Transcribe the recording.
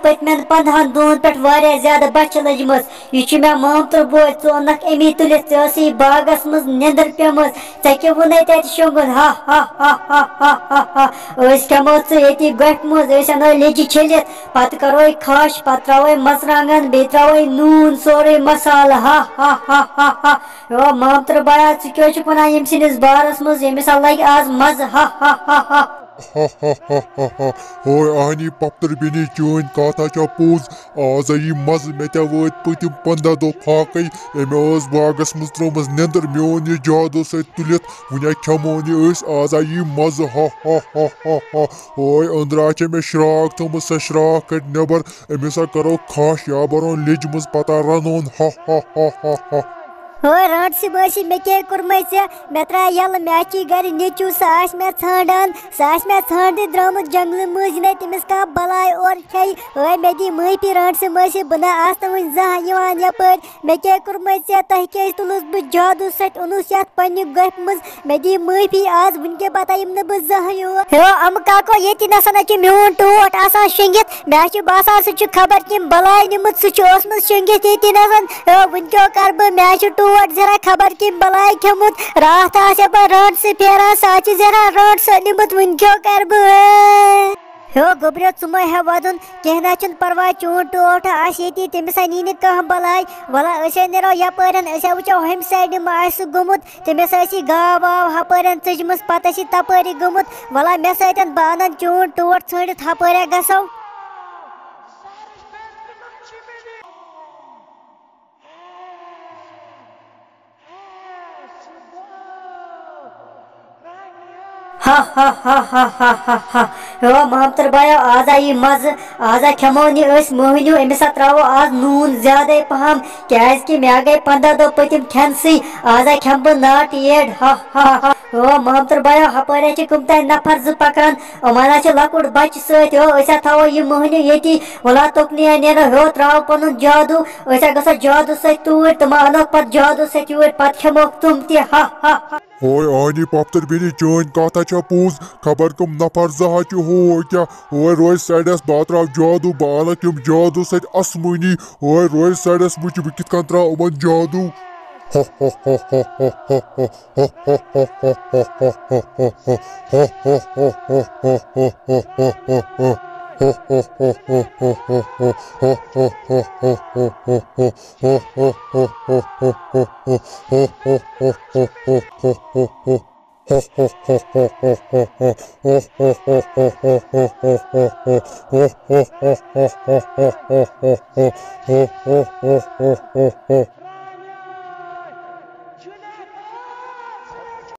पतमें 15 दोन पे ज्यादा बच लजम यह मे मामतर बोज चोनक अमी तुलित बागस मज निंदर पेम ऐ वन तत शुंगन खमो ये गफ मज अनो लेजि छलित पत करो खश पत त्रो मरचांगन बे त्रो नून सोरे मसाल मामतर बया क्या वन यम सिंदिस बारस मज यमिस लग आज मज ओए आहनी पप्तर बेनी चोन कथा चा पोज आज आई मज मे वत पतिम 15 दो फाक अमे बागस मज त्रोमस निंदर मोन यह जादू तुलित वन खमो आज आई मज ओए अंदर आचे मे श्राक थोमुत सा श्राक कट नबर अमिस करो खश या बरो लेज मज पता रनोन राट से बसी मे क्या कर्म मे त्रा यल मे गर नेचू सह मे ान सह ान द्राम जंगल मज तमिस कह बलाय और खे मे दी माफी राट से बसी बह आस वन जहां यपर मे क्या कर्म तह क्या तुलस बह जादू सनुस ये पन्ने गफ मज मे दी माफी आज वन पता यम बह जहां अम काको ये नसन मोन टोट आसान शंगित मे बसान सह खबर कम बलाय निमुत सह शंगित ये नसन वन कर बह मे टोट जरा खबर कि बलाय खमुत रात आसे बह राट से फेरा सह जरा राट स निमुत वन क्या कर गोबरियो चुम हे वदन कहना परवाह चोन टोट ये तमिस नी न कह बलाय वला नो यपर वो हम साइड गुमुत तमिस गाव वाव हपर चजम पत तपरी गुमुत वला मे सत बह अन चोन टोट छड़ित हपर गसो मामतर बाया आज आई मज आज खमो मोहनू अमिस त्रो आज नून ज्यादा पहम क्या मे गई 15 दो पतिम खेनसी आज खम बह नाट एड मामतर बाया हपर कम तह नफर जो पकान अमान लकुट बच सो यह मोहनू ये वला तुकनिया नो त्रो पुन जादू ग जादू सूर तुम अनो पे जादू सूर पे खमोक तुम तह ओए आनी पप्तर बेनी चोन कथा चा पोज खबर कम नफर जहा हो क्या ओए रोज साइडस बात्रा जादू बाल कम जादू सत असमुनी ओए रोज साइडस मुझ बह कित त्रा अमन जादू